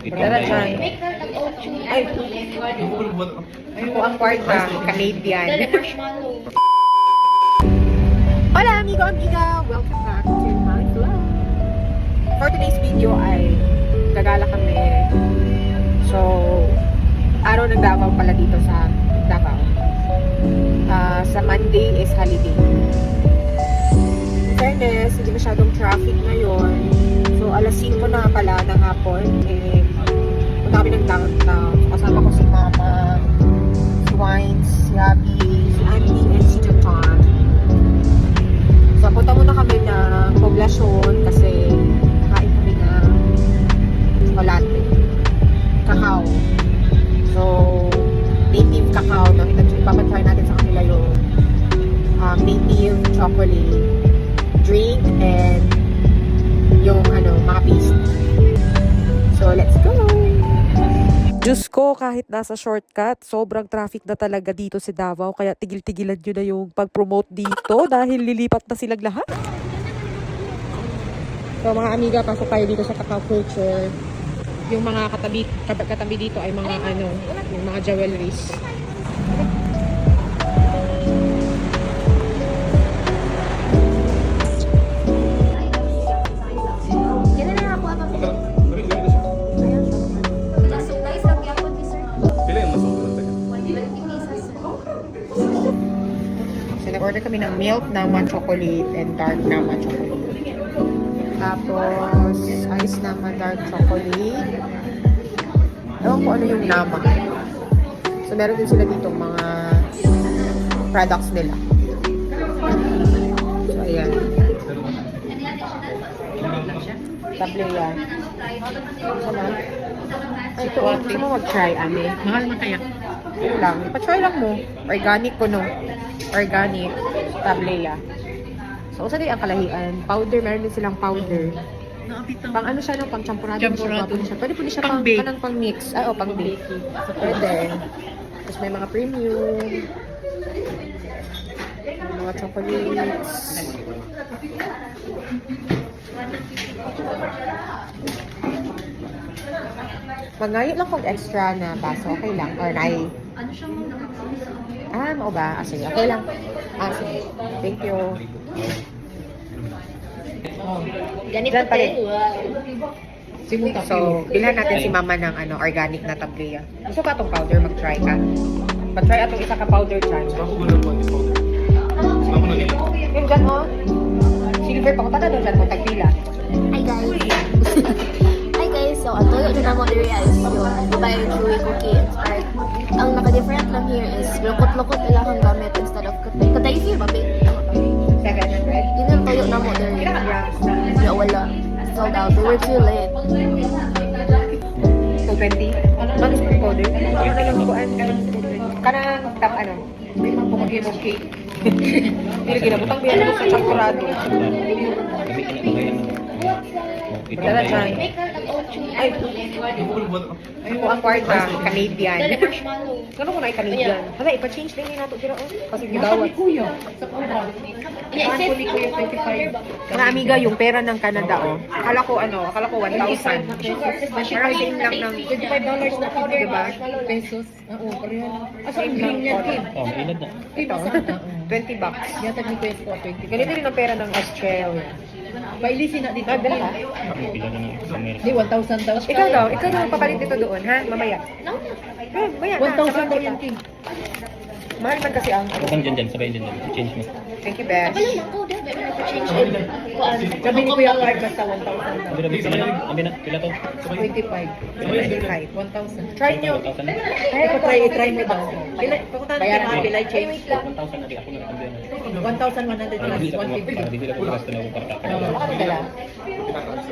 Madala dyan. Ay, ako ang kwarta, Canadian. Hola amigo, amiga! Welcome back to my vlog. For today's video ay gagala kami. So, araw ng Davao pala dito sa Davao. Sa Monday is holiday. In fairness, hindi masyadong traffic ngayon. So, alas 5 na pala ng hapon. Punta kami ng downtown. Kasama ko si Mama, si Wines, si Abby, si Andy, and si John. So, punta muna kami ng poblasyon kasi kain kami na chocolate, cacao. So, native cacao. Ipapatry natin sa kanila yung native chocolate drink and yung mga paste. So, let's go! Diyos ko, kahit nasa shortcut, sobrang traffic na talaga dito sa Davao. Kaya tigil-tigilan nyo na yung pag-promote dito dahil lilipat na silang lahat. So, mga amiga, pasok tayo dito sa cacao culture. Yung mga katabi dito ay mga yung mga jewelries. So, nag-order kami ng milk naman chocolate and dark naman chocolate. Tapos, ice naman dark chocolate. Ewan ko ano yung nama. So, meron din sila dito mga products nila. So, ayan. Tableya. Sama. Ay, ito. Gusto mo mag-try, Ame? Mahal man kaya? Ito lang. Pa-try lang mo. Organic ko, no? Organic. Tableya. So, usa din ang kalahian. Powder, meron din silang powder. Pang ano siya, no? Pang champurado. Champurado. Pwede po siya Pang bake. pang mix. Ay, pang bake. So, pwede. Tapos may mga premium. May mga chocolates. Magayo lang kung extra na baso. Okay lang. Or nai. Mao ba? Sige. Okay lang. Sige. Thank you. Ganito Diyan pala. So, bilhan natin si Mama ng organic na tableya. Gusto ka itong powder? Mag-try ka. Mag-try atong isa ka powder chan. Yung dyan, oh. Silver pa. Kung taga doon dyan mo, tagpila. Hi guys. Hi guys. So, ang tuyo din mo diri is yung Dubai Chewy Cookie inspired. Ang naka-different lang here is lukot-lukot nila kang gamit instead of katay. Katay feel ba? 700? Yun ang tuyo na mo diri. Yeah, wala. Sold out. We were too late. 220? Ano gusto yung powder? Ano na lang buwan? Kanang tap May mga pumagin ng cake. Hindi ginabutang biyan mo sa champurado. Madala dyan. Ay, ako ang kwarta, Canadian. Gano'n ko na ay Canadian. Hala, ipa-change din yun nato. Kasi gidawat. Mga amiga, yung pera ng Canada, oh. Akala ko 1,000. Parang same lang ng $25 na powder, diba? Pesos. Oo, pareho lang. Asa ang green niya, Kim? Oh, inad na. Ito, $20. Yatag ni Kuya po, 20. Ganito rin ang pera ng Australia. Pailisin na dito. Dala ka? Pila na sa Amerika. Di, 1,000 daw. Ikaw daw papalit dito doon, ha? Mamaya. Maya, 1,000 daw yan, Kim. Mahal man kasi ang... Bukang dyan, sabay dyan. Change mo. Thank you, Besh. Sabi ni Kuya Clark, basta 1,000 daw. Abi na, pila to? 25. 1,000. Try nyo. 1,000 na. Ay, i-try mo daw. Pupunta na Bayaran tayo. mo, pilay change. 1,000 na di ako na kambiyan. 1,100 plus Hindi ako 150. hindi ko gasto na ako para Ano ka dala?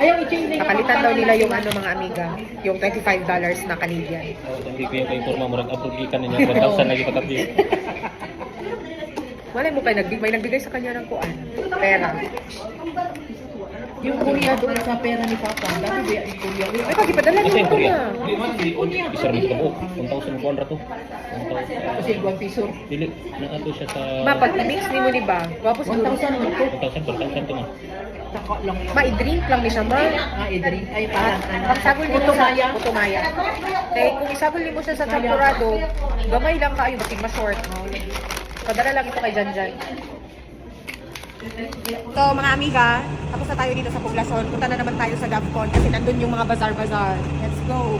Ayaw, i-change na Kapalitan daw nila yung mga amiga. Yung $25 na Canadian. Hindi ko yung informa mo, approve ka na niya. 1,000 lagi patabi. Malay mo kayo, may nagbigay sa kanya ng kuan. Pera. Yung Korea doon sa pera ni Papa. Dati ba yung Korea? Ay, pag ipadala Ito niyo yung ko Korea. na. Isa rin ito po. 1,400 to. Kasi 1 piso. Dili, nakato siya sa... Ma, pag mix ni mo, di ba? Gwapo siguro. 1,000 mo ito. 1,000 to ma. Saka lang yun. Ma-drink lang ni siya, ma. I-drink. Ay, parang Pagsagol nimo sa Putumaya. putumaya. Kaya kung isagol nimo siya sa champurado, gamay lang kayo, bakit ma-short. Padala lang ito kay Janjan. So mga amiga, tapos na tayo dito sa Poblacion. Punta na naman tayo sa DavCon kasi nandun yung mga bazaar-bazaar. Let's go!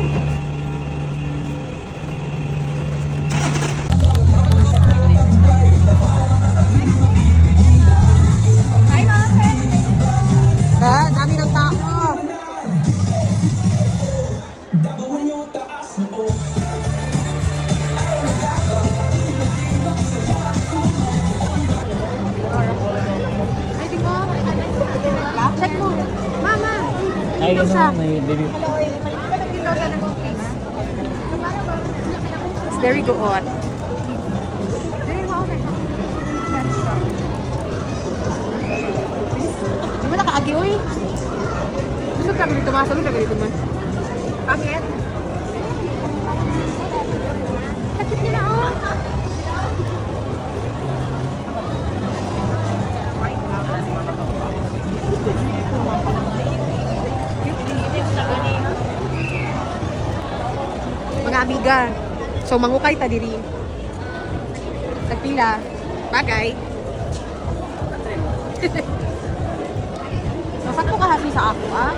Dami ng tao! Ay, di ba? Check mo. Mama! Ay, ano, may baby. It's very good. Di ba nakaagi, uy? Gusto ka ganito, ma? Salud ka ganito, ma? Pangit? Sakit nila, oh! Mga amiga, so mangukay ta diri. Nagpila. Bagay. So, sakto ka happy sa ako, ah?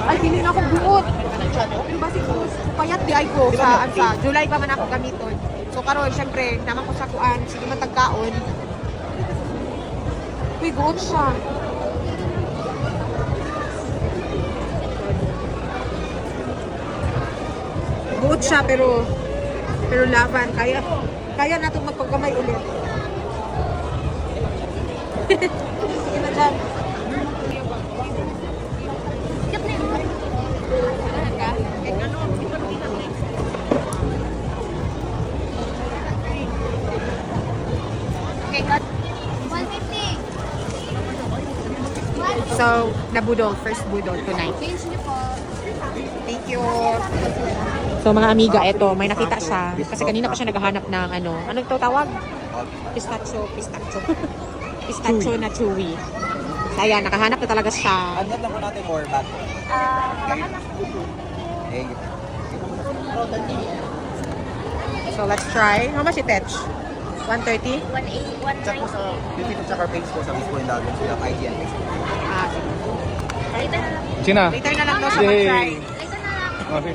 Ay, pili na akong buot. Pero basi ko, payat di ay ko sa July pa man ako gamiton. So, karon syempre, naman ko sa kuan, sige man tagkaon. Uy, buot siya. Buot siya, pero laban. Kaya natin magpagkamay ulit. Sige na dyan. Okay, cut. 150. So, nabudol. First budol tonight. Change niyo po. Thank you. So mga amiga, eto, may nakita siya. Kasi kanina pa siya naghahanap ng ano. Ano ito tawag? Pistachio. Pistachio na chewy. So, ayan, nakahanap na talaga siya. Agad lang po natin more back. Eh, So, let's try. How much it fetch? 130? 180, check po sa Pipito tsaka page po sa mismo yung login sila ID and Facebook. Ah, Later na lang. China. later na lang daw siya Yay. mag-try. Later na lang. Okay.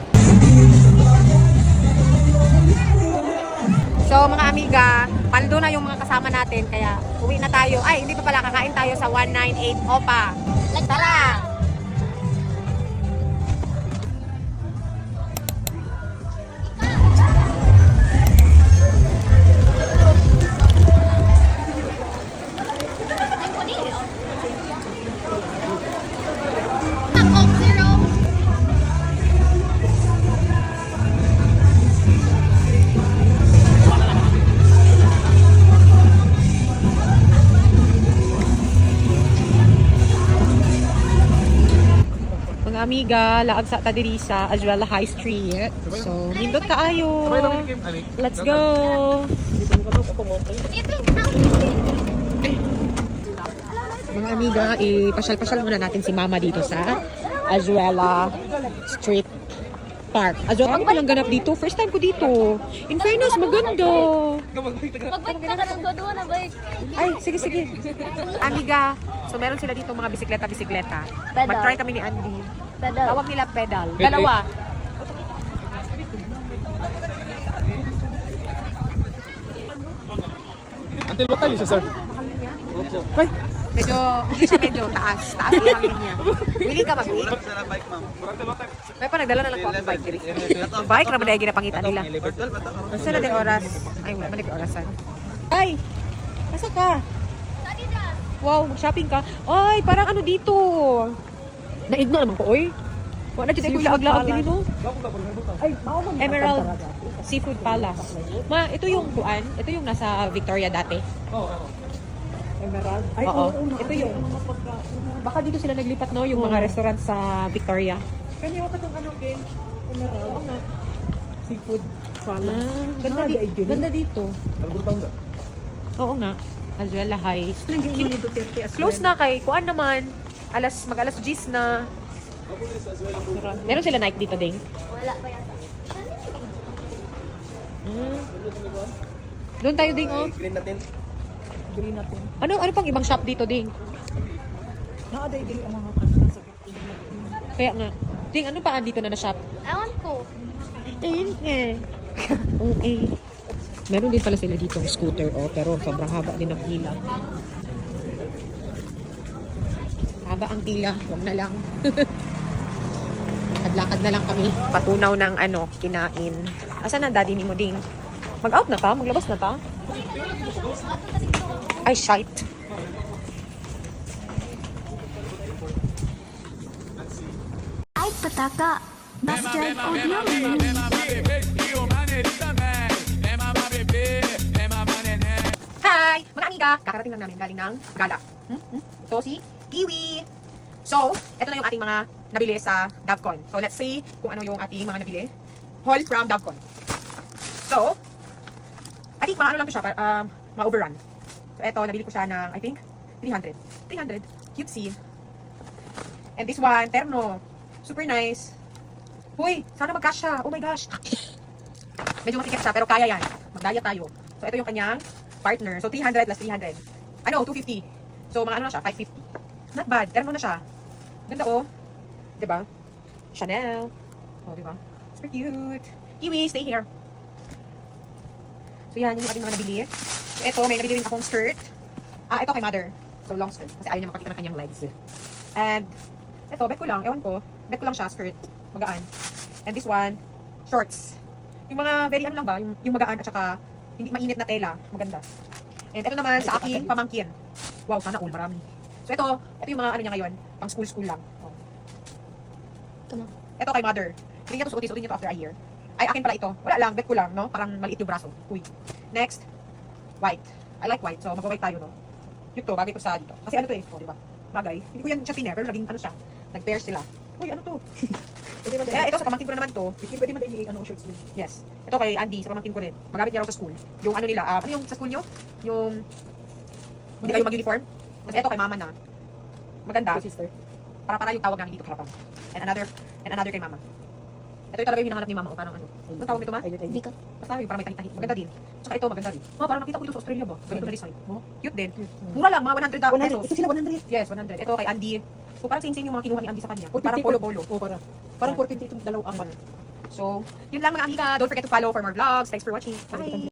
So, mga amiga, paldo na yung mga kasama natin. Kaya, uwi na tayo. Ay, hindi pa pala. Kakain tayo sa 198 Opa. Tara! Coke Zero. Mga amiga, laag sa Tadirisa, as well High Street. So, nindot kaayo. Let's go! Ito. Mga amiga, ipasyal-pasyal muna natin si Mama dito sa Azuela Street Park. Azuela, ang palang ganap dito. First time ko dito. In fairness, maganda. Magbike ka ng dodo na bike. Ay, sige. Amiga, so meron sila dito mga bisikleta. Pedal. Mag-try kami ni Andy. Pedal. Tawag nila pedal. Dalawa. Until what time is it, sir? Ay, medyo taas. Taas yung hangin niya. Willing ka mag-wait? Sa na bike, ma'am. May pa nagdala na lang ko ang bike diri. Bike na madaya ginapangitan nila. Basta na din oras. Ay, wala man orasan. Ay! Nasa ka? Wow, mag-shopping ka. Ay, parang ano dito. Naigno naman ko, oy. Wala dito ko laag-laag din ito. Ay, Emerald Seafood Palace. Ma, ito yung kuan. Ito yung nasa Victoria dati. Emerald. Ay, Oo, oo, ito yun. Baka dito sila naglipat, no? Yung mga restaurant sa Victoria. Kanya ka itong ano, Ken? Emerald. Seafood. Ganda dito. Oo nga. Azuela Heights. Nandiyan yung ni Duterte as Close na kay kuan naman. Mag-alas 10 na. Meron sila Nike dito, Ding. Wala pa yata. Doon tayo, Ding, oh. Green natin. Green natin. Ano pang ibang shop dito, Ding? Naaday din ang mga kanta sa Kaya nga. Ding, ano pa dito na shop? Ewan ko. Okay. Meron din pala sila dito scooter, oh, pero sobrang haba din ang pila. Haba ang pila, huwag na lang. Lakad na lang kami. Patunaw ng kinain. Asan ang daddy ni mo, Ding? Mag-out na ta? Maglabas na ta? Ay, shite. Ay, pataka. Bastard audio. Hi! Mga amiga, kakarating lang namin galing ng gala. Ito si Kiwi. So, ito na yung ating mga nabili sa Davcon. So, let's see kung ano yung ating mga nabili. Haul from Davcon. So, I think mga ano lang to siya, mga overrun. So, ito, nabili ko siya ng, I think, 300. 300. Cutesy. And this one, terno. Super nice. Huy, sana magkasya. Oh my gosh. Medyo matikit siya, pero kaya yan. Magdaya tayo. So, ito yung kanyang partner. So, 300 plus 300. 250. So, mga ano na siya, 550. Not bad. Terno na siya. Ganda, oh. Diba? Chanel. Oh, diba? Super cute. Kiwi, stay here. So, yan yung ating mga nabili. So, ito, may nabili rin akong skirt. Ito kay mother. So, long skirt. Kasi ayaw niya makakita ng kanyang legs. And, ito, bet ko lang. Ewan ko. Bet ko lang siya, skirt. Magaan. And this one, shorts. Yung mga very ano lang ba? Yung magaan at saka hindi mainit na tela. Maganda. And ito naman sa aking pamangkin. Wow, sana all. Marami. So, ito yung mga ano niya ngayon. Pang school lang. Oh. Ito na. Ito kay mother. Hindi niya to suotin niya to after a year. Ay, akin pala ito. Wala lang, bet ko lang, no? Parang maliit yung braso. Uy. Next, white. I like white, so mag-white tayo, no? Yung to, bagay ko sa dito. Kasi ano to eh, oh, diba? Bagay. Hindi ko yan siya tiner, pero naging ano siya. Nag-pair sila. Uy, ano to? Ito sa pamangkin ko naman to. Pwede man din shorts din. Yes. Ito kay Andy, sa pamangkin ko rin. Magamit niya raw sa school. Yung ano nila, ano yung sa school nyo? Yung, hindi kayo mag-uniform? Tapos ito kay mama na. Maganda. Sister. Para yung tawag namin dito harapan. And another kay mama. Ito yung talaga yung hinahanap ni mama o parang ano. Anong tawag nito ma? Hindi ka. Basta yung parang may tahi-tahi. Maganda din. Saka ito maganda rin. Parang nakita ko dito sa Australia ba? Ganito na design. Cute din. Mura lang, mga 100 pesos. Ito sila 100. Yes, 100. Ito kay Andy. So parang same yung mga kinuha ni Andy sa kanya. O, Parang 50. polo-polo. O, parang 450 itong dalawang So, yun lang mga amiga. Don't forget to follow for more vlogs. Thanks for watching. Bye!